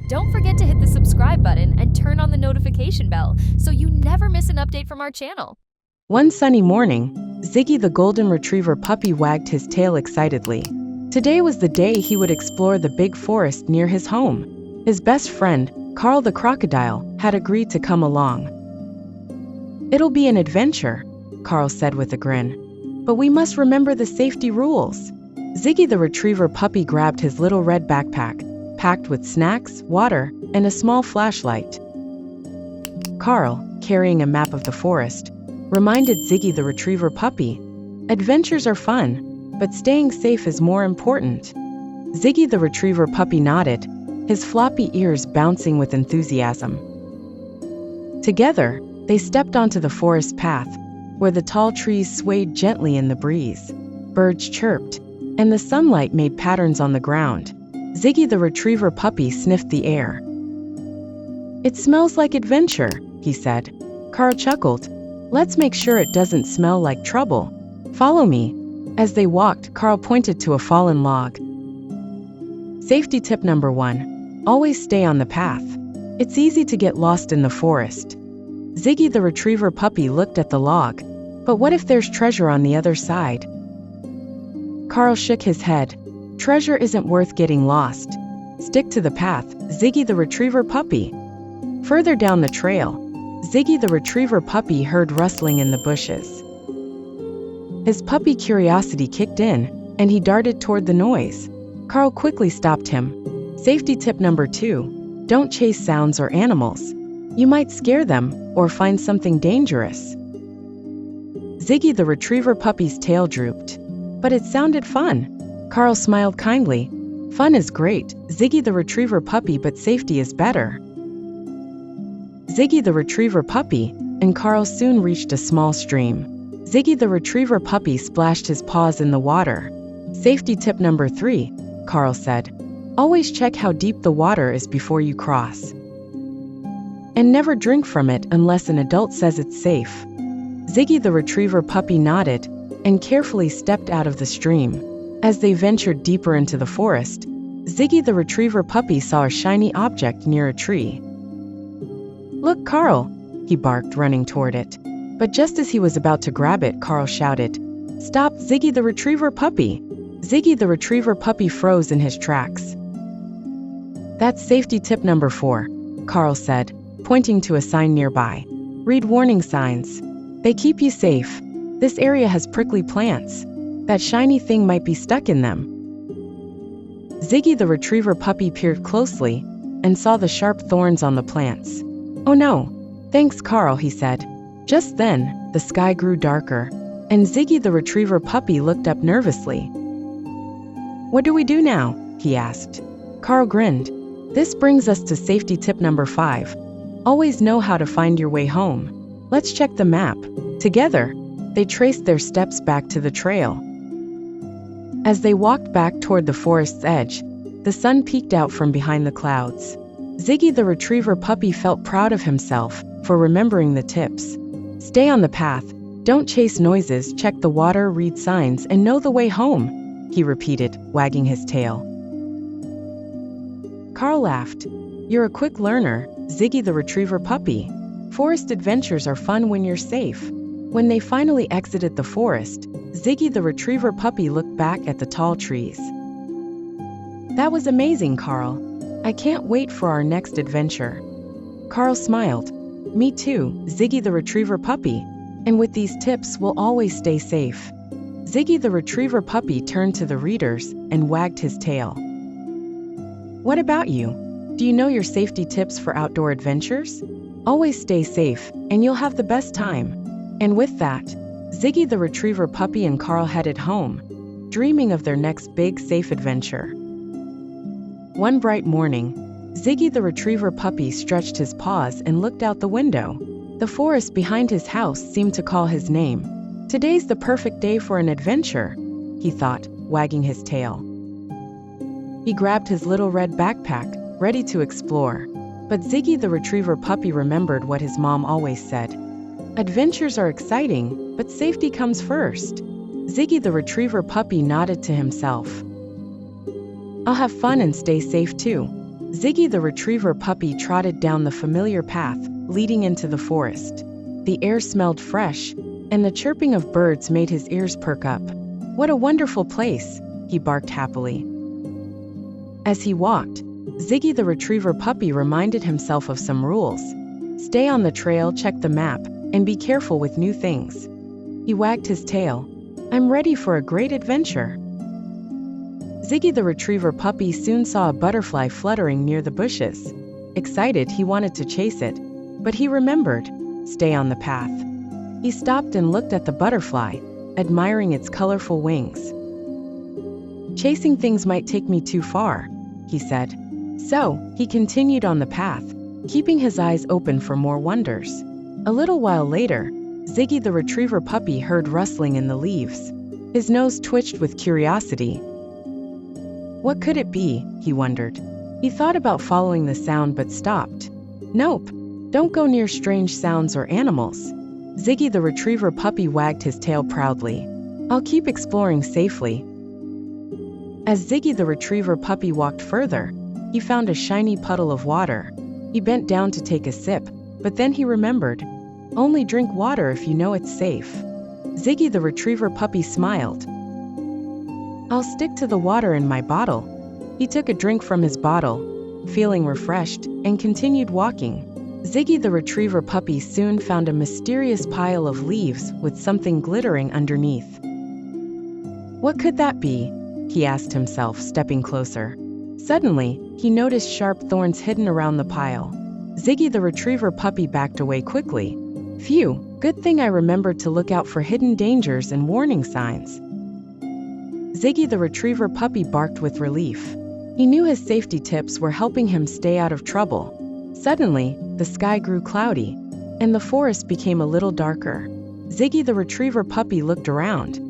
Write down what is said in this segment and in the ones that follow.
Don't forget to hit the subscribe button and turn on the notification bell so you never miss an update from our channel. One sunny morning, Ziggy the golden retriever puppy wagged his tail excitedly. Today was the day he would explore the big forest near his home. His best friend, Carl the crocodile, had agreed to come along. "It'll be an adventure," Carl said with a grin. "But we must remember the safety rules." Ziggy the retriever puppy grabbed his little red backpack, packed with snacks, water, and a small flashlight. Carl, carrying a map of the forest, reminded Ziggy the retriever puppy, "Adventures are fun, but staying safe is more important." Ziggy the retriever puppy nodded, his floppy ears bouncing with enthusiasm. Together, they stepped onto the forest path, where the tall trees swayed gently in the breeze. Birds chirped, and the sunlight made patterns on the ground. Ziggy the retriever puppy sniffed the air. "It smells like adventure," he said. Carl chuckled. "Let's make sure it doesn't smell like trouble. Follow me." As they walked, Carl pointed to a fallen log. Safety tip number 1. Always stay on the path. It's easy to get lost in the forest. Ziggy the retriever puppy looked at the log. But what if there's treasure on the other side? Carl shook his head. Treasure isn't worth getting lost. Stick to the path, Ziggy the retriever puppy. Further down the trail, Ziggy the retriever puppy heard rustling in the bushes. His puppy curiosity kicked in, and he darted toward the noise. Carl quickly stopped him. Safety tip number 2. Don't chase sounds or animals. You might scare them, or find something dangerous. Ziggy the retriever puppy's tail drooped. But it sounded fun. Carl smiled kindly. "Fun is great, Ziggy the retriever puppy, but safety is better." Ziggy the retriever puppy and Carl soon reached a small stream. Ziggy the retriever puppy splashed his paws in the water. Safety tip number 3, Carl said. Always check how deep the water is before you cross. And never drink from it unless an adult says it's safe. Ziggy the retriever puppy nodded and carefully stepped out of the stream. As they ventured deeper into the forest, Ziggy the retriever puppy saw a shiny object near a tree. "Look, Carl!" he barked, running toward it. But just as he was about to grab it, Carl shouted, "Stop, Ziggy the retriever puppy!" Ziggy the retriever puppy froze in his tracks. "That's safety tip number 4, Carl said, pointing to a sign nearby. "Read warning signs. They keep you safe. This area has prickly plants. That shiny thing might be stuck in them." Ziggy the retriever puppy peered closely and saw the sharp thorns on the plants. "Oh no, thanks, Carl," he said. Just then, the sky grew darker, and Ziggy the retriever puppy looked up nervously. "What do we do now?" he asked. Carl grinned. "This brings us to safety tip number 5. Always know how to find your way home. Let's check the map." Together, they traced their steps back to the trail. As they walked back toward the forest's edge, the sun peeked out from behind the clouds. Ziggy the retriever puppy felt proud of himself for remembering the tips. Stay on the path, don't chase noises, check the water, read signs, and know the way home, he repeated, wagging his tail. Carl laughed. "You're a quick learner, Ziggy the retriever puppy. Forest adventures are fun when you're safe." When they finally exited the forest, Ziggy the retriever puppy looked back at the tall trees. "That was amazing, Carl. I can't wait for our next adventure." Carl smiled. "Me too, Ziggy the retriever puppy. And with these tips, we'll always stay safe." Ziggy the retriever puppy turned to the readers and wagged his tail. What about you? Do you know your safety tips for outdoor adventures? Always stay safe, and you'll have the best time. And with that, Ziggy the retriever puppy and Carl headed home, dreaming of their next big, safe adventure. One bright morning, Ziggy the retriever puppy stretched his paws and looked out the window. The forest behind his house seemed to call his name. "Today's the perfect day for an adventure," he thought, wagging his tail. He grabbed his little red backpack, ready to explore. But Ziggy the retriever puppy remembered what his mom always said. "Adventures are exciting, but safety comes first." Ziggy the retriever puppy nodded to himself. "I'll have fun and stay safe too," Ziggy the retriever puppy trotted down the familiar path, leading into the forest. The air smelled fresh, and the chirping of birds made his ears perk up. "What a wonderful place," he barked happily. As he walked, Ziggy the retriever puppy reminded himself of some rules. Stay on the trail, check the map, and be careful with new things. He wagged his tail. "I'm ready for a great adventure." Ziggy the retriever puppy soon saw a butterfly fluttering near the bushes. Excited, he wanted to chase it, but he remembered, stay on the path. He stopped and looked at the butterfly, admiring its colorful wings. "Chasing things might take me too far," he said. So, he continued on the path, keeping his eyes open for more wonders. A little while later, Ziggy the retriever puppy heard rustling in the leaves. His nose twitched with curiosity. What could it be, he wondered. He thought about following the sound but stopped. Nope, don't go near strange sounds or animals. Ziggy the retriever puppy wagged his tail proudly. I'll keep exploring safely. As Ziggy the retriever puppy walked further, he found a shiny puddle of water. He bent down to take a sip, but then he remembered. Only drink water if you know it's safe. Ziggy the retriever puppy smiled. I'll stick to the water in my bottle. He took a drink from his bottle, feeling refreshed, and continued walking. Ziggy the retriever puppy soon found a mysterious pile of leaves with something glittering underneath. What could that be? He asked himself, stepping closer. Suddenly, he noticed sharp thorns hidden around the pile. Ziggy the retriever puppy backed away quickly. Phew, good thing I remembered to look out for hidden dangers and warning signs. Ziggy the retriever puppy barked with relief. He knew his safety tips were helping him stay out of trouble. Suddenly, the sky grew cloudy, and the forest became a little darker. Ziggy the retriever puppy looked around.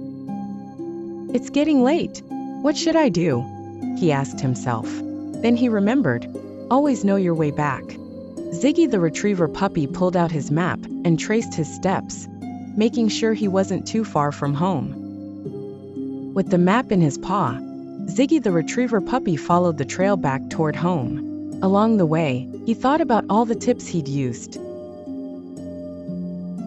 It's getting late. What should I do? He asked himself. Then he remembered, always know your way back. Ziggy the retriever puppy pulled out his map and traced his steps, making sure he wasn't too far from home. With the map in his paw, Ziggy the retriever puppy followed the trail back toward home. Along the way, he thought about all the tips he'd used.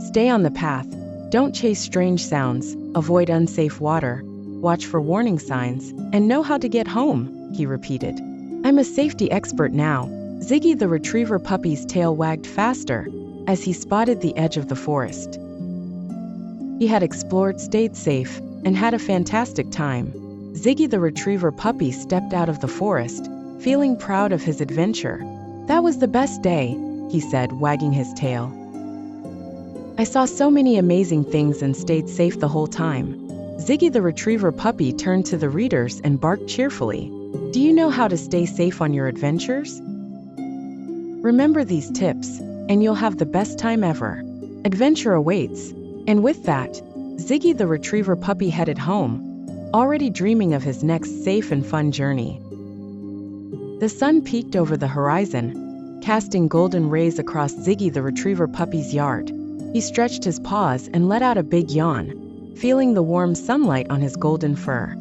Stay on the path, don't chase strange sounds, avoid unsafe water, watch for warning signs, and know how to get home, he repeated. I'm a safety expert now. Ziggy the retriever puppy's tail wagged faster as he spotted the edge of the forest. He had explored, stayed safe, and had a fantastic time. Ziggy the retriever puppy stepped out of the forest, feeling proud of his adventure. That was the best day, he said, wagging his tail. I saw so many amazing things and stayed safe the whole time. Ziggy the retriever puppy turned to the readers and barked cheerfully. Do you know how to stay safe on your adventures? Remember these tips, and you'll have the best time ever. Adventure awaits. And with that, Ziggy the retriever puppy headed home, already dreaming of his next safe and fun journey. The sun peeked over the horizon, casting golden rays across Ziggy the retriever puppy's yard. He stretched his paws and let out a big yawn, feeling the warm sunlight on his golden fur.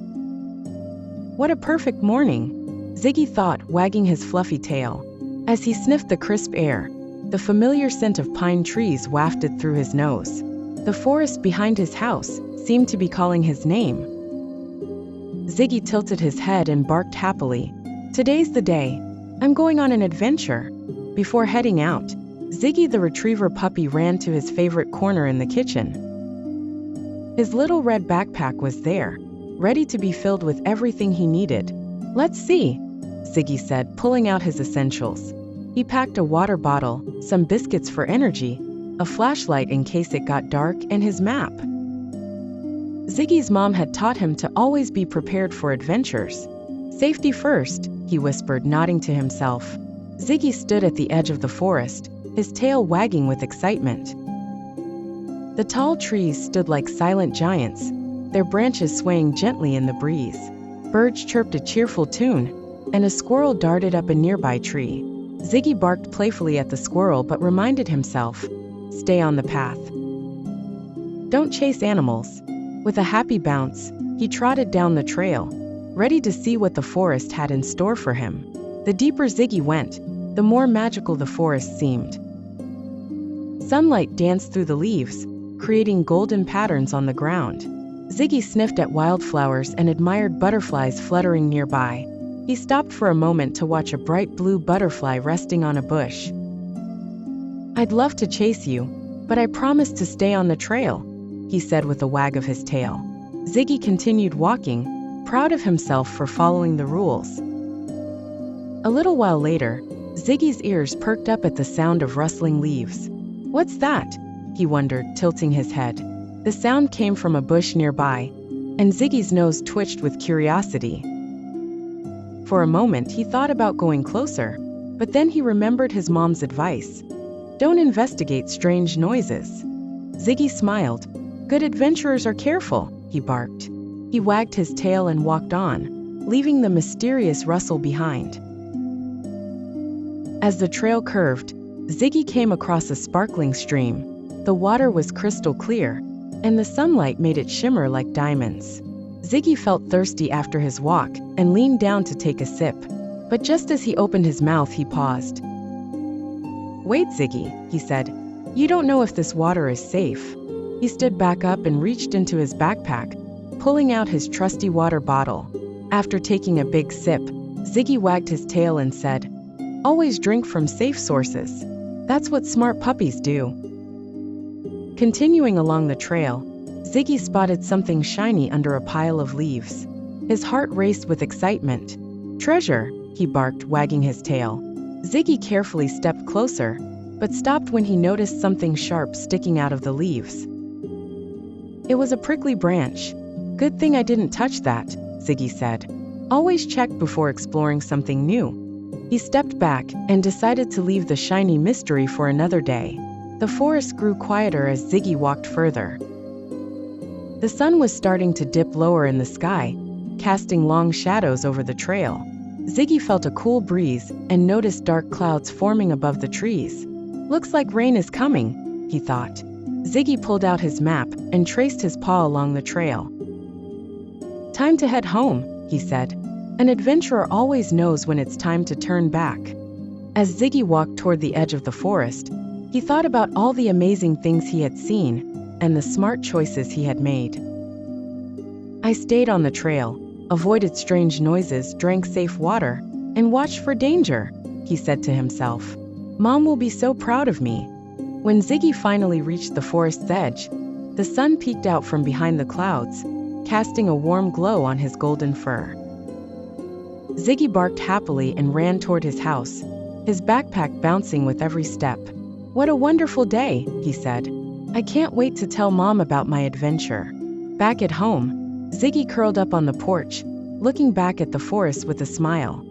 What a perfect morning, Ziggy thought, wagging his fluffy tail. As he sniffed the crisp air, the familiar scent of pine trees wafted through his nose. The forest behind his house seemed to be calling his name. Ziggy tilted his head and barked happily. Today's the day. I'm going on an adventure. Before heading out, Ziggy the retriever puppy ran to his favorite corner in the kitchen. His little red backpack was there, ready to be filled with everything he needed. Let's see, Ziggy said, pulling out his essentials. He packed a water bottle, some biscuits for energy, a flashlight in case it got dark, and his map. Ziggy's mom had taught him to always be prepared for adventures. Safety first, he whispered, nodding to himself. Ziggy stood at the edge of the forest, his tail wagging with excitement. The tall trees stood like silent giants, their branches swaying gently in the breeze. Birds chirped a cheerful tune, and a squirrel darted up a nearby tree. Ziggy barked playfully at the squirrel but reminded himself, stay on the path. Don't chase animals. With a happy bounce, he trotted down the trail, ready to see what the forest had in store for him. The deeper Ziggy went, the more magical the forest seemed. Sunlight danced through the leaves, creating golden patterns on the ground. Ziggy sniffed at wildflowers and admired butterflies fluttering nearby. He stopped for a moment to watch a bright blue butterfly resting on a bush. "I'd love to chase you, but I promised to stay on the trail," he said with a wag of his tail. Ziggy continued walking, proud of himself for following the rules. A little while later, Ziggy's ears perked up at the sound of rustling leaves. "What's that?" he wondered, tilting his head. The sound came from a bush nearby, and Ziggy's nose twitched with curiosity. For a moment, he thought about going closer, but then he remembered his mom's advice. "Don't investigate strange noises." Ziggy smiled. "Good adventurers are careful," he barked. He wagged his tail and walked on, leaving the mysterious rustle behind. As the trail curved, Ziggy came across a sparkling stream. The water was crystal clear, and the sunlight made it shimmer like diamonds. Ziggy felt thirsty after his walk and leaned down to take a sip. But just as he opened his mouth, he paused. "Wait, Ziggy," he said. "You don't know if this water is safe." He stood back up and reached into his backpack, pulling out his trusty water bottle. After taking a big sip, Ziggy wagged his tail and said, "Always drink from safe sources. That's what smart puppies do." Continuing along the trail, Ziggy spotted something shiny under a pile of leaves. His heart raced with excitement. "Treasure," he barked, wagging his tail. Ziggy carefully stepped closer, but stopped when he noticed something sharp sticking out of the leaves. It was a prickly branch. "Good thing I didn't touch that," Ziggy said. "Always check before exploring something new." He stepped back and decided to leave the shiny mystery for another day. The forest grew quieter as Ziggy walked further. The sun was starting to dip lower in the sky, casting long shadows over the trail. Ziggy felt a cool breeze and noticed dark clouds forming above the trees. "Looks like rain is coming," he thought. Ziggy pulled out his map and traced his paw along the trail. "Time to head home," he said. "An adventurer always knows when it's time to turn back." As Ziggy walked toward the edge of the forest, he thought about all the amazing things he had seen and the smart choices he had made. "I stayed on the trail, avoided strange noises, drank safe water, and watched for danger," he said to himself. "Mom will be so proud of me." When Ziggy finally reached the forest's edge, the sun peeked out from behind the clouds, casting a warm glow on his golden fur. Ziggy barked happily and ran toward his house, his backpack bouncing with every step. "What a wonderful day," he said. "I can't wait to tell Mom about my adventure." Back at home, Ziggy curled up on the porch, looking back at the forest with a smile.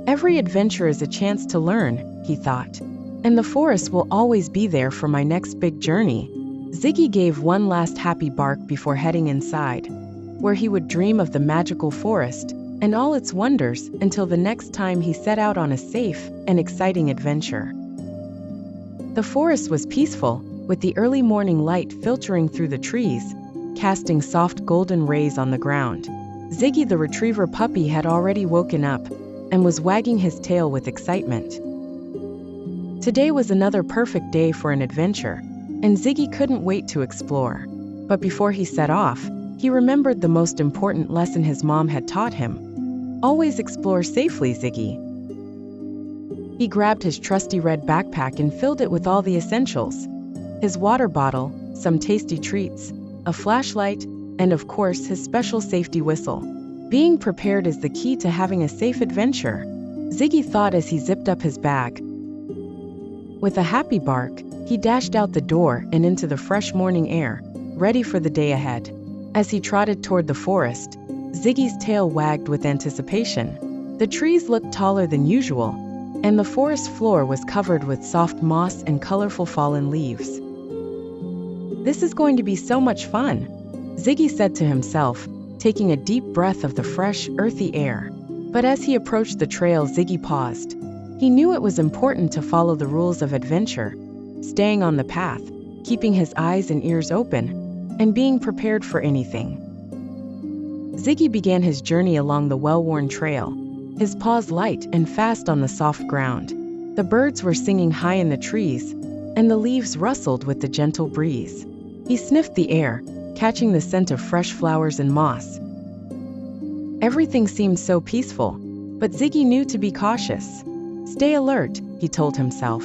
"Every adventure is a chance to learn," he thought. "And the forest will always be there for my next big journey." Ziggy gave one last happy bark before heading inside, where he would dream of the magical forest and all its wonders until the next time he set out on a safe and exciting adventure. The forest was peaceful, with the early morning light filtering through the trees, casting soft golden rays on the ground. Ziggy the retriever puppy had already woken up and was wagging his tail with excitement. Today was another perfect day for an adventure, and Ziggy couldn't wait to explore. But before he set off, he remembered the most important lesson his mom had taught him. "Always explore safely, Ziggy." He grabbed his trusty red backpack and filled it with all the essentials: his water bottle, some tasty treats, a flashlight, and of course his special safety whistle. Being prepared is the key to having a safe adventure, Ziggy thought as he zipped up his bag. With a happy bark, he dashed out the door and into the fresh morning air, ready for the day ahead. As he trotted toward the forest, Ziggy's tail wagged with anticipation. The trees looked taller than usual, and the forest floor was covered with soft moss and colorful fallen leaves. "This is going to be so much fun," Ziggy said to himself, taking a deep breath of the fresh, earthy air. But as he approached the trail, Ziggy paused. He knew it was important to follow the rules of adventure, staying on the path, keeping his eyes and ears open, and being prepared for anything. Ziggy began his journey along the well-worn trail, his paws light and fast on the soft ground. The birds were singing high in the trees, and the leaves rustled with the gentle breeze. He sniffed the air, catching the scent of fresh flowers and moss. Everything seemed so peaceful, but Ziggy knew to be cautious. Stay alert, he told himself.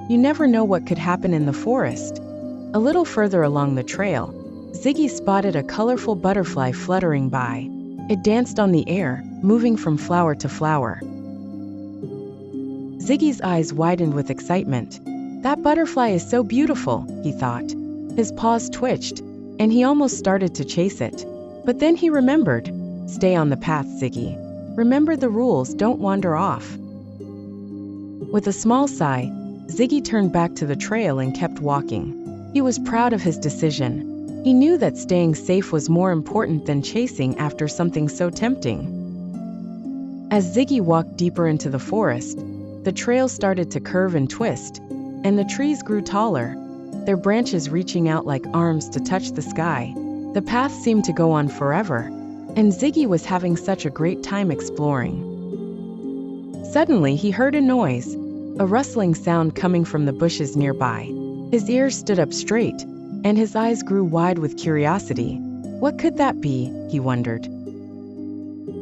You never know what could happen in the forest. A little further along the trail, Ziggy spotted a colorful butterfly fluttering by. It danced on the air, moving from flower to flower. Ziggy's eyes widened with excitement. That butterfly is so beautiful, he thought. His paws twitched, and he almost started to chase it. But then he remembered. Stay on the path, Ziggy. Remember the rules, don't wander off. With a small sigh, Ziggy turned back to the trail and kept walking. He was proud of his decision. He knew that staying safe was more important than chasing after something so tempting. As Ziggy walked deeper into the forest, the trail started to curve and twist, and the trees grew taller, their branches reaching out like arms to touch the sky. The path seemed to go on forever, and Ziggy was having such a great time exploring. Suddenly, he heard a noise, a rustling sound coming from the bushes nearby. His ears stood up straight, and his eyes grew wide with curiosity. What could that be, he wondered.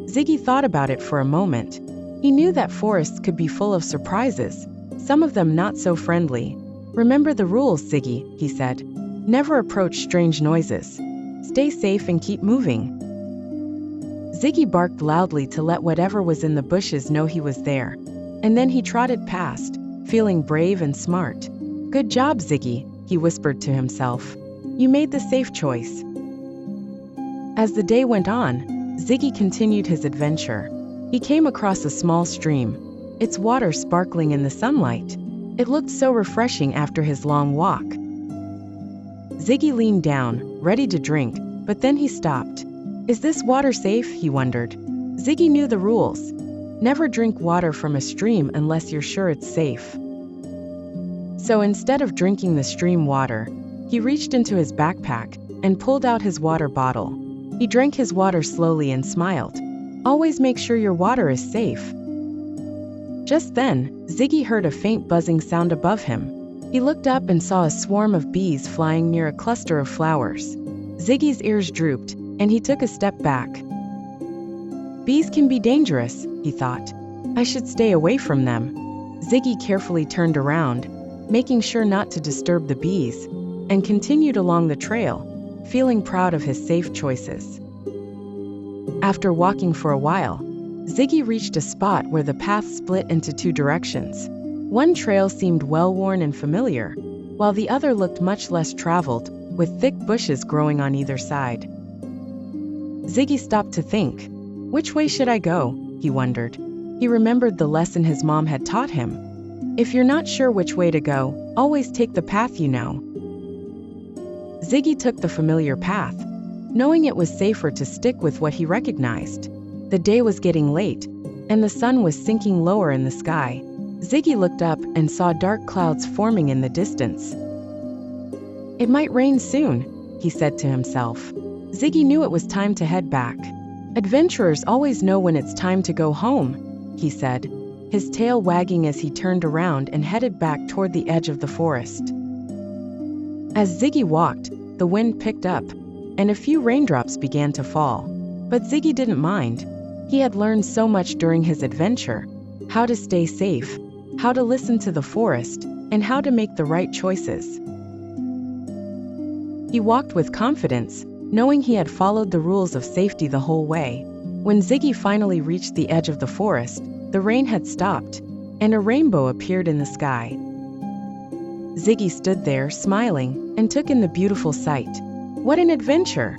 Ziggy thought about it for a moment. He knew that forests could be full of surprises, some of them not so friendly. Remember the rules, Ziggy, he said. Never approach strange noises. Stay safe and keep moving. Ziggy barked loudly to let whatever was in the bushes know he was there, and then he trotted past, feeling brave and smart. Good job, Ziggy, he whispered to himself. You made the safe choice. As the day went on, Ziggy continued his adventure. He came across a small stream, its water sparkling in the sunlight. It looked so refreshing after his long walk. Ziggy leaned down, ready to drink, but then he stopped. Is this water safe? He wondered. Ziggy knew the rules. Never drink water from a stream unless you're sure it's safe. So instead of drinking the stream water, he reached into his backpack and pulled out his water bottle. He drank his water slowly and smiled. Always make sure your water is safe. Just then, Ziggy heard a faint buzzing sound above him. He looked up and saw a swarm of bees flying near a cluster of flowers. Ziggy's ears drooped, and he took a step back. Bees can be dangerous, he thought. I should stay away from them. Ziggy carefully turned around, making sure not to disturb the bees, and continued along the trail, feeling proud of his safe choices. After walking for a while, Ziggy reached a spot where the path split into two directions. One trail seemed well-worn and familiar, while the other looked much less traveled, with thick bushes growing on either side. Ziggy stopped to think. Which way should I go? He wondered. He remembered the lesson his mom had taught him. If you're not sure which way to go, always take the path you know. Ziggy took the familiar path, knowing it was safer to stick with what he recognized. The day was getting late, and the sun was sinking lower in the sky. Ziggy looked up and saw dark clouds forming in the distance. It might rain soon, he said to himself. Ziggy knew it was time to head back. Adventurers always know when it's time to go home, he said, his tail wagging as he turned around and headed back toward the edge of the forest. As Ziggy walked, the wind picked up, and a few raindrops began to fall. But Ziggy didn't mind. He had learned so much during his adventure: how to stay safe, how to listen to the forest, and how to make the right choices. He walked with confidence, knowing he had followed the rules of safety the whole way. When Ziggy finally reached the edge of the forest, the rain had stopped, and a rainbow appeared in the sky. Ziggy stood there, smiling, and took in the beautiful sight. What an adventure,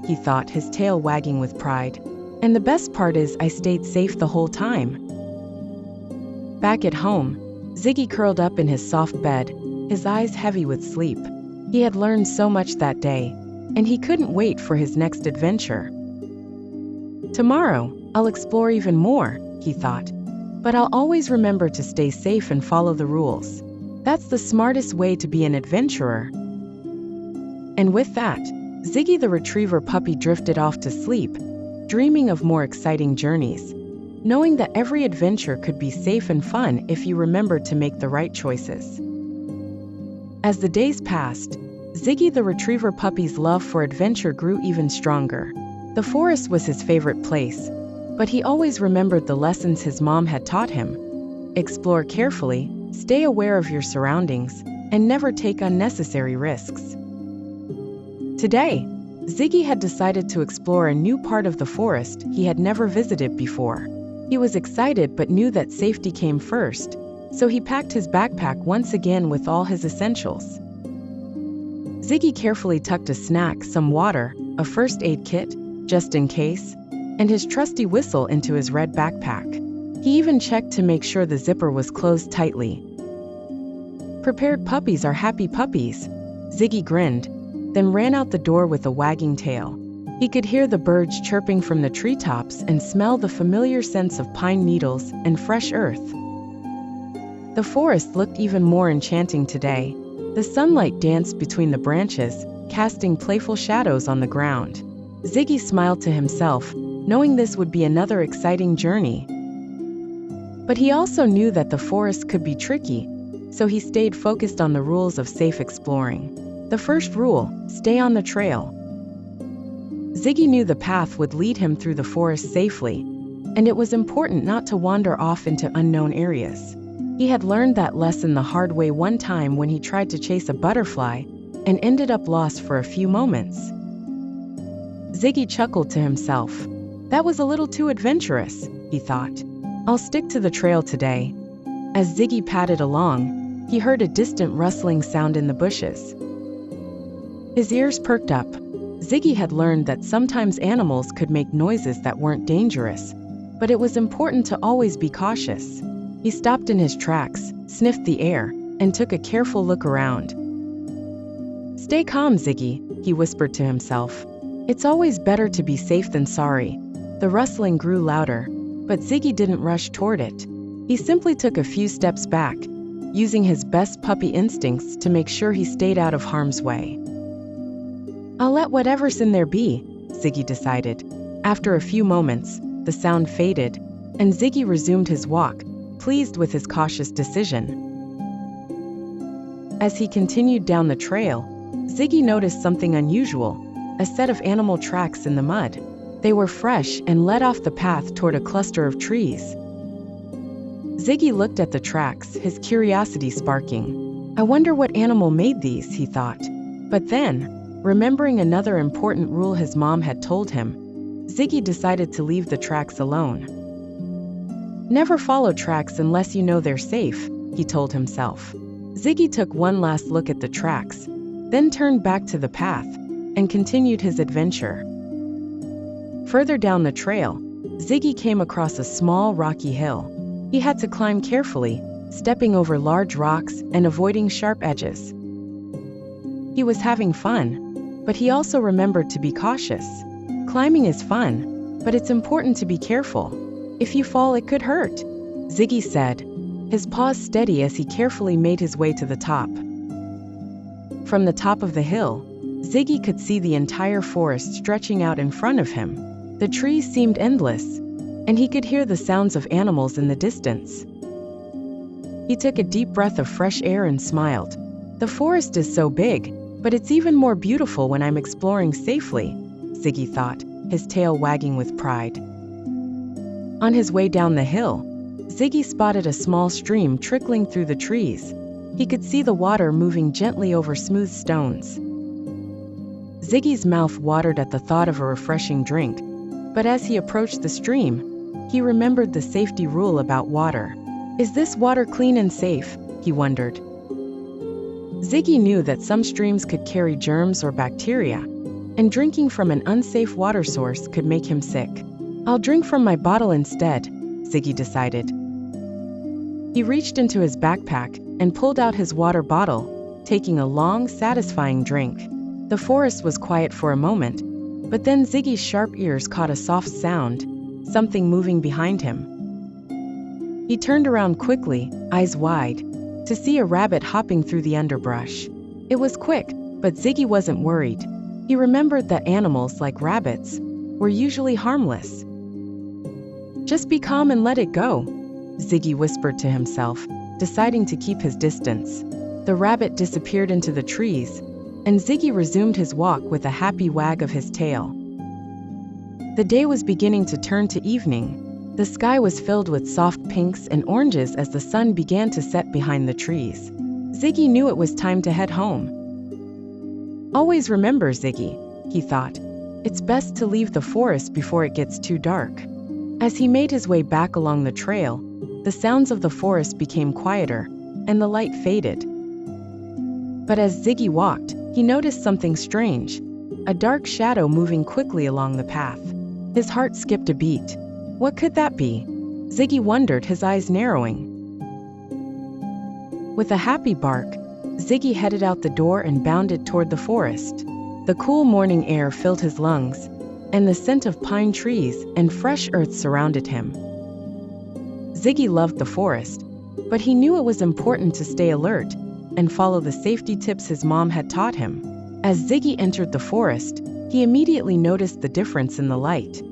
he thought, his tail wagging with pride. And the best part is I stayed safe the whole time. Back at home, Ziggy curled up in his soft bed, his eyes heavy with sleep. He had learned so much that day, and he couldn't wait for his next adventure. Tomorrow, I'll explore even more, he thought. But I'll always remember to stay safe and follow the rules. That's the smartest way to be an adventurer. And with that, Ziggy the retriever puppy drifted off to sleep, dreaming of more exciting journeys. knowing that every adventure could be safe and fun if you remembered to make the right choices. As the days passed, Ziggy the retriever puppy's love for adventure grew even stronger. The forest was his favorite place, but he always remembered the lessons his mom had taught him. Explore carefully, stay aware of your surroundings, and never take unnecessary risks. Today, Ziggy had decided to explore a new part of the forest he had never visited before. He was excited but knew that safety came first, so he packed his backpack once again with all his essentials. Ziggy carefully tucked a snack, some water, a first aid kit, just in case, and his trusty whistle into his red backpack. He even checked to make sure the zipper was closed tightly. Prepared puppies are happy puppies, Ziggy grinned, then ran out the door with a wagging tail. He could hear the birds chirping from the treetops and smell the familiar scents of pine needles and fresh earth. The forest looked even more enchanting today. The sunlight danced between the branches, casting playful shadows on the ground. Ziggy smiled to himself, knowing this would be another exciting journey. But he also knew that the forest could be tricky, so he stayed focused on the rules of safe exploring. The first rule: stay on the trail. Ziggy knew the path would lead him through the forest safely, and it was important not to wander off into unknown areas. He had learned that lesson the hard way one time when he tried to chase a butterfly and ended up lost for a few moments. Ziggy chuckled to himself. That was a little too adventurous, he thought. I'll stick to the trail today. As Ziggy padded along, he heard a distant rustling sound in the bushes. His ears perked up. Ziggy had learned that sometimes animals could make noises that weren't dangerous, but it was important to always be cautious. He stopped in his tracks, sniffed the air, and took a careful look around. Stay calm, Ziggy, he whispered to himself. It's always better to be safe than sorry. The rustling grew louder, but Ziggy didn't rush toward it. He simply took a few steps back, using his best puppy instincts to make sure he stayed out of harm's way. I'll let whatever's in there be, Ziggy decided. After a few moments, the sound faded, and Ziggy resumed his walk, pleased with his cautious decision. As he continued down the trail, Ziggy noticed something unusual: a set of animal tracks in the mud. They were fresh and led off the path toward a cluster of trees. Ziggy looked at the tracks, his curiosity sparking. I wonder what animal made these, he thought. But then, remembering another important rule his mom had told him, Ziggy decided to leave the tracks alone. Never follow tracks unless you know they're safe, he told himself. Ziggy took one last look at the tracks, then turned back to the path and continued his adventure. Further down the trail, Ziggy came across a small rocky hill. He had to climb carefully, stepping over large rocks and avoiding sharp edges. He was having fun, but he also remembered to be cautious. Climbing is fun, but it's important to be careful. If you fall, it could hurt, Ziggy said, his paws steady as he carefully made his way to the top. From the top of the hill, Ziggy could see the entire forest stretching out in front of him. The trees seemed endless, and he could hear the sounds of animals in the distance. He took a deep breath of fresh air and smiled. The forest is so big, but it's even more beautiful when I'm exploring safely, Ziggy thought, his tail wagging with pride. On his way down the hill, Ziggy spotted a small stream trickling through the trees. He could see the water moving gently over smooth stones. Ziggy's mouth watered at the thought of a refreshing drink, but as he approached the stream, he remembered the safety rule about water. Is this water clean and safe? He wondered. Ziggy knew that some streams could carry germs or bacteria, and drinking from an unsafe water source could make him sick. I'll drink from my bottle instead, Ziggy decided. He reached into his backpack and pulled out his water bottle, taking a long, satisfying drink. The forest was quiet for a moment, but then Ziggy's sharp ears caught a soft sound, something moving behind him. He turned around quickly, eyes wide, to see a rabbit hopping through the underbrush. It was quick, but Ziggy wasn't worried. He remembered that animals like rabbits were usually harmless. Just be calm and let it go, Ziggy whispered to himself, deciding to keep his distance. The rabbit disappeared into the trees, and Ziggy resumed his walk with a happy wag of his tail. The day was beginning to turn to evening. The sky was filled with soft pinks and oranges as the sun began to set behind the trees. Ziggy knew it was time to head home. Always remember, Ziggy, he thought. It's best to leave the forest before it gets too dark. As he made his way back along the trail, the sounds of the forest became quieter, and the light faded. But as Ziggy walked, he noticed something strange, a dark shadow moving quickly along the path. His heart skipped a beat. What could that be? Ziggy wondered, his eyes narrowing. With a happy bark, Ziggy headed out the door and bounded toward the forest. The cool morning air filled his lungs, and the scent of pine trees and fresh earth surrounded him. Ziggy loved the forest, but he knew it was important to stay alert and follow the safety tips his mom had taught him. As Ziggy entered the forest, he immediately noticed the difference in the light.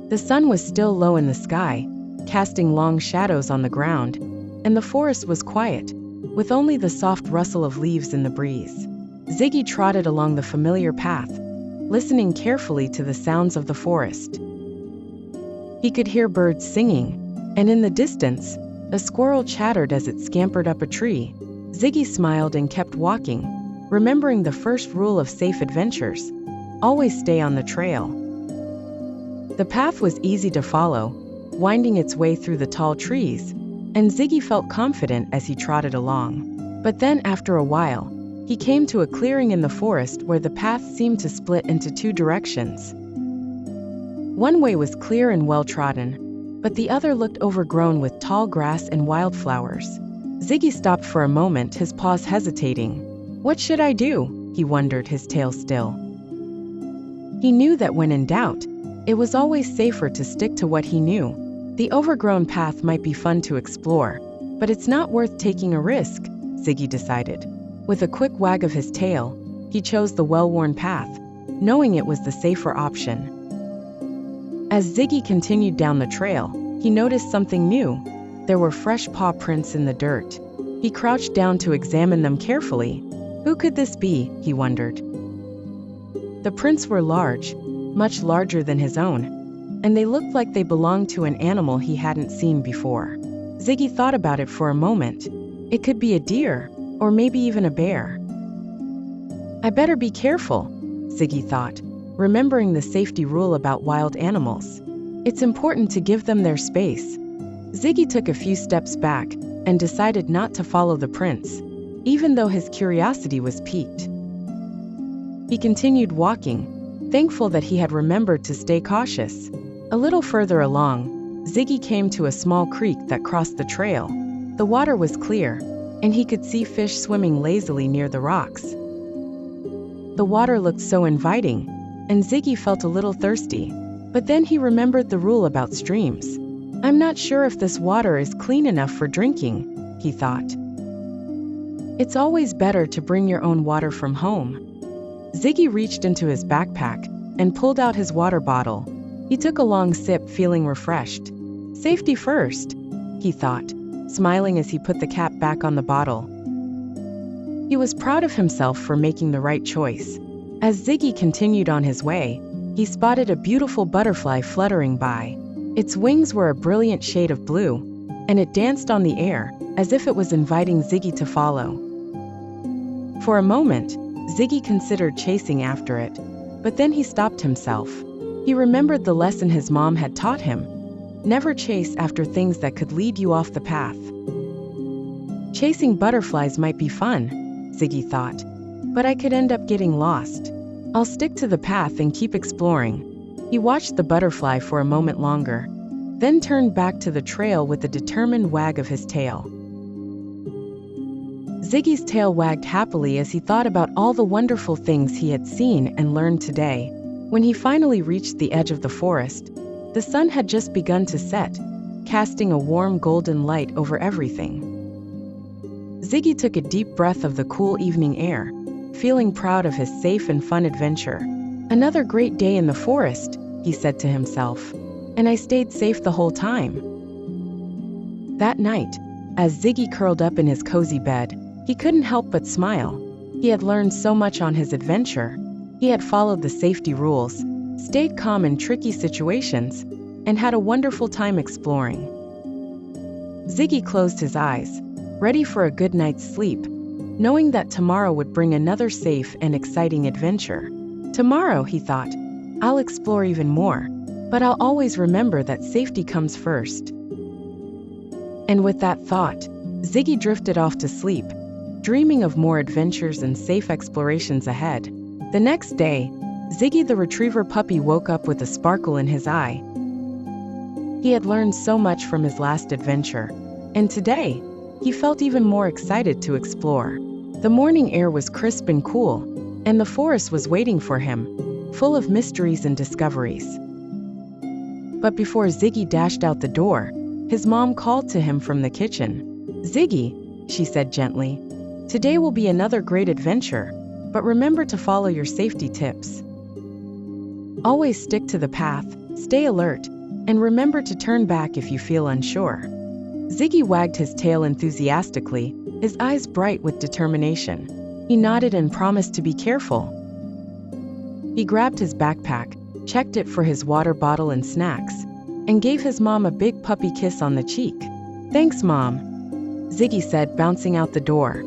The sun was still low in the sky, casting long shadows on the ground, and the forest was quiet, with only the soft rustle of leaves in the breeze. Ziggy trotted along the familiar path, listening carefully to the sounds of the forest. He could hear birds singing, and in the distance, a squirrel chattered as it scampered up a tree. Ziggy smiled and kept walking, remembering the first rule of safe adventures: always stay on the trail. The path was easy to follow, winding its way through the tall trees, and Ziggy felt confident as he trotted along. But then, after a while, he came to a clearing in the forest where the path seemed to split into two directions. One way was clear and well-trodden, but the other looked overgrown with tall grass and wildflowers. Ziggy stopped for a moment, his paws hesitating. What should I do? He wondered, his tail still. He knew that when in doubt, it was always safer to stick to what he knew. The overgrown path might be fun to explore, but it's not worth taking a risk, Ziggy decided. With a quick wag of his tail, he chose the well-worn path, knowing it was the safer option. As Ziggy continued down the trail, he noticed something new. There were fresh paw prints in the dirt. He crouched down to examine them carefully. Who could this be? He wondered. The prints were large, much larger than his own, and they looked like they belonged to an animal he hadn't seen before. Ziggy thought about it for a moment. It could be a deer, or maybe even a bear. I better be careful, Ziggy thought, remembering the safety rule about wild animals. It's important to give them their space. Ziggy took a few steps back and decided not to follow the prints, even though his curiosity was piqued. He continued walking, thankful that he had remembered to stay cautious. A little further along, Ziggy came to a small creek that crossed the trail. The water was clear, and he could see fish swimming lazily near the rocks. The water looked so inviting, and Ziggy felt a little thirsty. But then he remembered the rule about streams. I'm not sure if this water is clean enough for drinking, he thought. It's always better to bring your own water from home. Ziggy reached into his backpack and pulled out his water bottle. He took a long sip, feeling refreshed. Safety first, he thought, smiling as he put the cap back on the bottle. He was proud of himself for making the right choice. As Ziggy continued on his way, he spotted a beautiful butterfly fluttering by. Its wings were a brilliant shade of blue, and it danced on the air, as if it was inviting Ziggy to follow. For a moment, Ziggy considered chasing after it, but then he stopped himself. He remembered the lesson his mom had taught him. Never chase after things that could lead you off the path. Chasing butterflies might be fun, Ziggy thought, but I could end up getting lost. I'll stick to the path and keep exploring. He watched the butterfly for a moment longer, then turned back to the trail with a determined wag of his tail. Ziggy's tail wagged happily as he thought about all the wonderful things he had seen and learned today. When he finally reached the edge of the forest, the sun had just begun to set, casting a warm golden light over everything. Ziggy took a deep breath of the cool evening air, feeling proud of his safe and fun adventure. Another great day in the forest, he said to himself. and I stayed safe the whole time. That night, as Ziggy curled up in his cozy bed, he couldn't help but smile. He had learned so much on his adventure. He had followed the safety rules, stayed calm in tricky situations, and had a wonderful time exploring. Ziggy closed his eyes, ready for a good night's sleep, knowing that tomorrow would bring another safe and exciting adventure. Tomorrow, he thought, I'll explore even more, but I'll always remember that safety comes first. And with that thought, Ziggy drifted off to sleep, dreaming of more adventures and safe explorations ahead. The next day, Ziggy the retriever puppy woke up with a sparkle in his eye. He had learned so much from his last adventure, and today, he felt even more excited to explore. The morning air was crisp and cool, and the forest was waiting for him, full of mysteries and discoveries. But before Ziggy dashed out the door, his mom called to him from the kitchen. "Ziggy," she said gently, "today will be another great adventure, but remember to follow your safety tips. Always stick to the path, stay alert, and remember to turn back if you feel unsure." Ziggy wagged his tail enthusiastically, his eyes bright with determination. He nodded and promised to be careful. He grabbed his backpack, checked it for his water bottle and snacks, and gave his mom a big puppy kiss on the cheek. "Thanks, Mom," Ziggy said, bouncing out the door.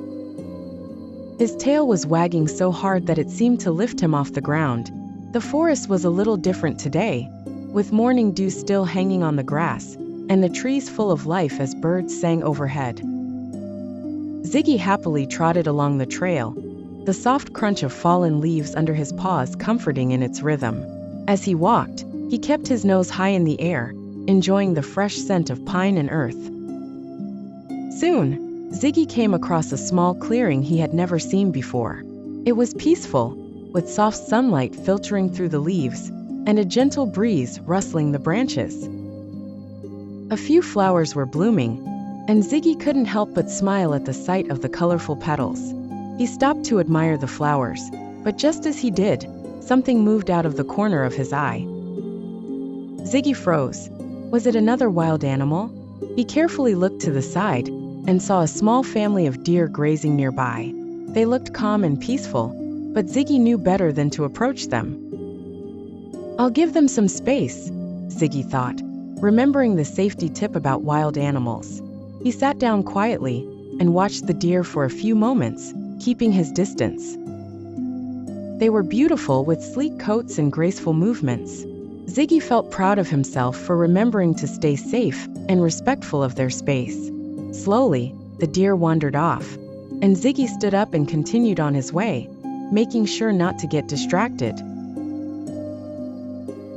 His tail was wagging so hard that it seemed to lift him off the ground. The forest was a little different today, with morning dew still hanging on the grass, and the trees full of life as birds sang overhead. Ziggy happily trotted along the trail, the soft crunch of fallen leaves under his paws comforting in its rhythm. As he walked, he kept his nose high in the air, enjoying the fresh scent of pine and earth. Soon, Ziggy came across a small clearing he had never seen before. It was peaceful, with soft sunlight filtering through the leaves, and a gentle breeze rustling the branches. A few flowers were blooming, and Ziggy couldn't help but smile at the sight of the colorful petals. He stopped to admire the flowers, but just as he did, something moved out of the corner of his eye. Ziggy froze. Was it another wild animal? He carefully looked to the side and saw a small family of deer grazing nearby. They looked calm and peaceful, but Ziggy knew better than to approach them. "I'll give them some space," Ziggy thought, remembering the safety tip about wild animals. He sat down quietly and watched the deer for a few moments, keeping his distance. They were beautiful with sleek coats and graceful movements. Ziggy felt proud of himself for remembering to stay safe and respectful of their space. Slowly, the deer wandered off, and Ziggy stood up and continued on his way, making sure not to get distracted.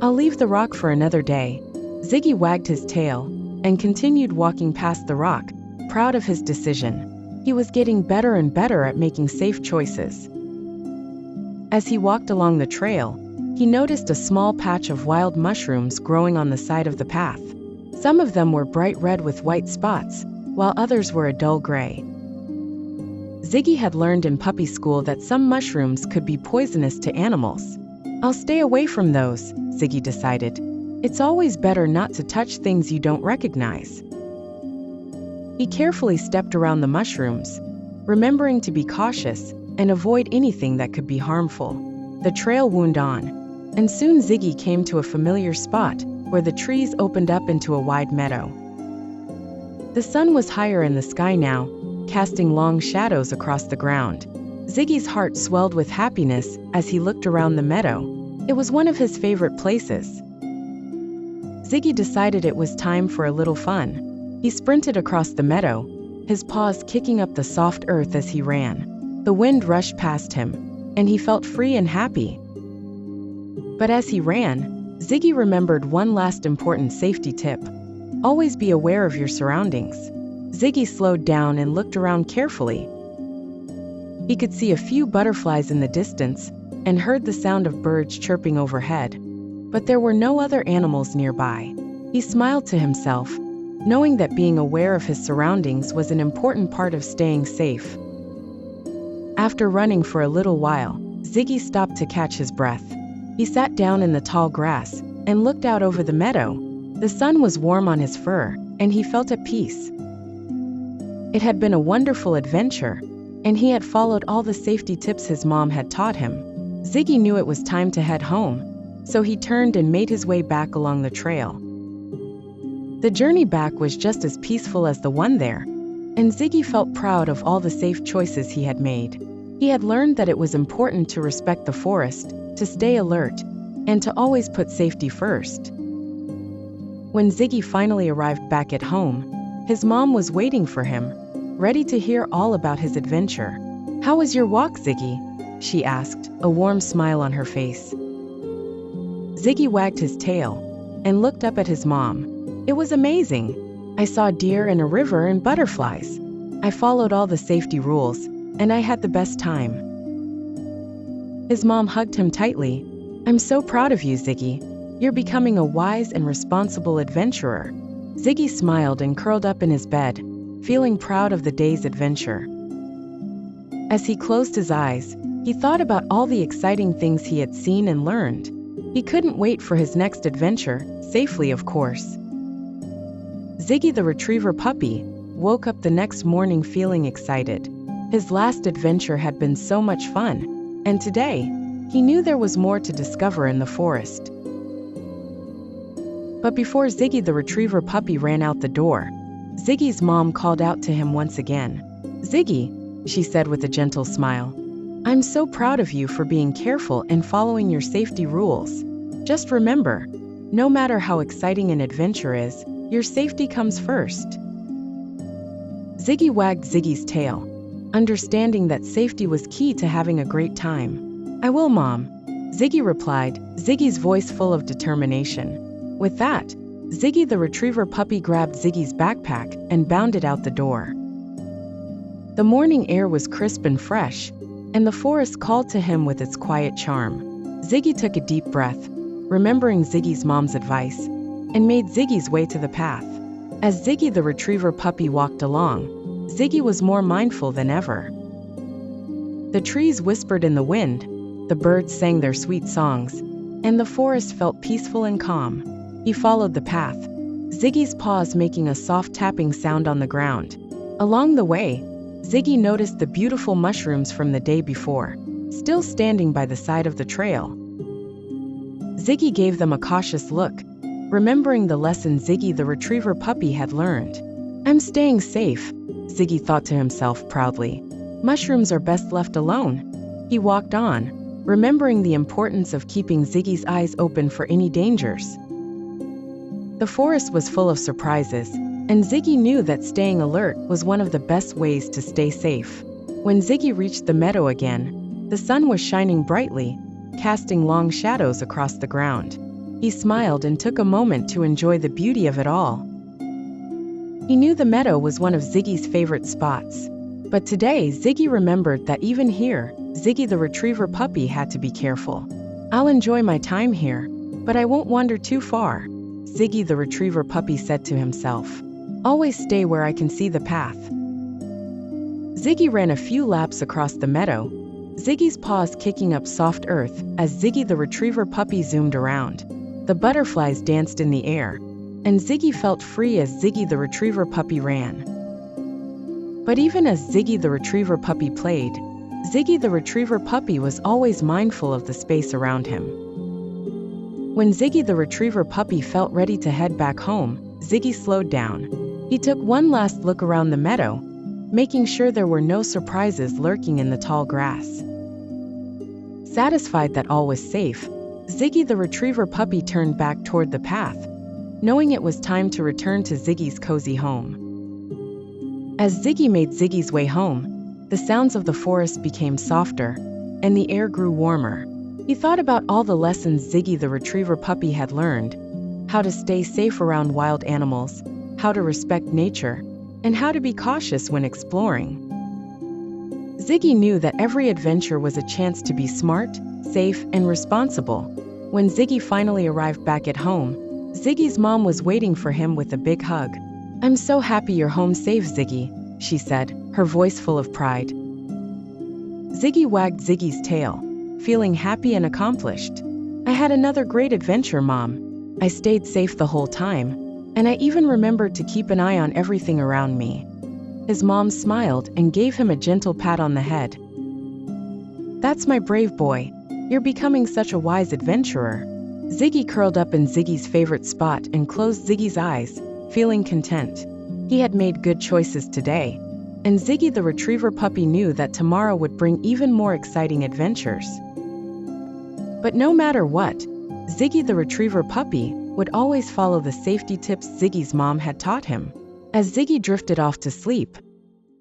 "I'll leave the rock for another day." Ziggy wagged his tail and continued walking past the rock, proud of his decision. He was getting better and better at making safe choices. As he walked along the trail, he noticed a small patch of wild mushrooms growing on the side of the path. Some of them were bright red with white spots, while others were a dull gray. Ziggy had learned in puppy school that some mushrooms could be poisonous to animals. "I'll stay away from those," Ziggy decided. "It's always better not to touch things you don't recognize." He carefully stepped around the mushrooms, remembering to be cautious and avoid anything that could be harmful. The trail wound on, and soon Ziggy came to a familiar spot where the trees opened up into a wide meadow. The sun was higher in the sky now, casting long shadows across the ground. Ziggy's heart swelled with happiness as he looked around the meadow. It was one of his favorite places. Ziggy decided it was time for a little fun. He sprinted across the meadow, his paws kicking up the soft earth as he ran. The wind rushed past him, and he felt free and happy. But as he ran, Ziggy remembered one last important safety tip. Always be aware of your surroundings. Ziggy slowed down and looked around carefully. He could see a few butterflies in the distance and heard the sound of birds chirping overhead. But there were no other animals nearby. He smiled to himself, knowing that being aware of his surroundings was an important part of staying safe. After running for a little while, Ziggy stopped to catch his breath. He sat down in the tall grass and looked out over the meadow, The sun was warm on his fur, and he felt at peace. It had been a wonderful adventure, and he had followed all the safety tips his mom had taught him. Ziggy knew it was time to head home, so he turned and made his way back along the trail. The journey back was just as peaceful as the one there, and Ziggy felt proud of all the safe choices he had made. He had learned that it was important to respect the forest, to stay alert, and to always put safety first. When Ziggy finally arrived back at home, his mom was waiting for him, ready to hear all about his adventure. "How was your walk, Ziggy?" she asked, a warm smile on her face. Ziggy wagged his tail and looked up at his mom. "It was amazing. I saw deer and a river and butterflies. I followed all the safety rules, and I had the best time." His mom hugged him tightly. "I'm so proud of you, Ziggy. You're becoming a wise and responsible adventurer." Ziggy smiled and curled up in his bed, feeling proud of the day's adventure. As he closed his eyes, he thought about all the exciting things he had seen and learned. He couldn't wait for his next adventure, safely of course. Ziggy the retriever puppy woke up the next morning feeling excited. His last adventure had been so much fun, and today, he knew there was more to discover in the forest. But before Ziggy the retriever puppy ran out the door, Ziggy's mom called out to him once again. "Ziggy," she said with a gentle smile, "I'm so proud of you for being careful and following your safety rules. Just remember, no matter how exciting an adventure is, your safety comes first." Ziggy wagged Ziggy's tail, understanding that safety was key to having a great time. "I will, Mom," Ziggy replied, Ziggy's voice full of determination. With that, Ziggy the retriever puppy grabbed Ziggy's backpack and bounded out the door. The morning air was crisp and fresh, and the forest called to him with its quiet charm. Ziggy took a deep breath, remembering Ziggy's mom's advice, and made Ziggy's way to the path. As Ziggy the retriever puppy walked along, Ziggy was more mindful than ever. The trees whispered in the wind, the birds sang their sweet songs, and the forest felt peaceful and calm. He followed the path, Ziggy's paws making a soft tapping sound on the ground. Along the way, Ziggy noticed the beautiful mushrooms from the day before, still standing by the side of the trail. Ziggy gave them a cautious look, remembering the lesson Ziggy the retriever puppy had learned. "I'm staying safe," Ziggy thought to himself proudly. "Mushrooms are best left alone." He walked on, remembering the importance of keeping Ziggy's eyes open for any dangers. The forest was full of surprises, and Ziggy knew that staying alert was one of the best ways to stay safe. When Ziggy reached the meadow again, the sun was shining brightly, casting long shadows across the ground. He smiled and took a moment to enjoy the beauty of it all. He knew the meadow was one of Ziggy's favorite spots. But today, Ziggy remembered that even here, Ziggy the retriever puppy had to be careful. "I'll enjoy my time here, but I won't wander too far," Ziggy the retriever puppy said to himself. "Always stay where I can see the path." Ziggy ran a few laps across the meadow, Ziggy's paws kicking up soft earth as Ziggy the retriever puppy zoomed around. The butterflies danced in the air, and Ziggy felt free as Ziggy the retriever puppy ran. But even as Ziggy the retriever puppy played, Ziggy the retriever puppy was always mindful of the space around him. When Ziggy the retriever puppy felt ready to head back home, Ziggy slowed down. He took one last look around the meadow, making sure there were no surprises lurking in the tall grass. Satisfied that all was safe, Ziggy the retriever puppy turned back toward the path, knowing it was time to return to Ziggy's cozy home. As Ziggy made Ziggy's way home, the sounds of the forest became softer, and the air grew warmer. He thought about all the lessons Ziggy the retriever puppy had learned, how to stay safe around wild animals, how to respect nature, and how to be cautious when exploring. Ziggy knew that every adventure was a chance to be smart, safe, and responsible. When Ziggy finally arrived back at home, Ziggy's mom was waiting for him with a big hug. "I'm so happy you're home safe, Ziggy," she said, her voice full of pride. Ziggy wagged Ziggy's tail, feeling happy and accomplished. "I had another great adventure, Mom," I stayed safe the whole time, and I even remembered to keep an eye on everything around me." His mom smiled and gave him a gentle pat on the head. "That's my brave boy. You're becoming such a wise adventurer." Ziggy curled up in Ziggy's favorite spot and closed Ziggy's eyes, feeling content. He had made good choices today, and Ziggy the retriever puppy knew that tomorrow would bring even more exciting adventures. But no matter what, Ziggy the retriever puppy would always follow the safety tips Ziggy's mom had taught him. As Ziggy drifted off to sleep,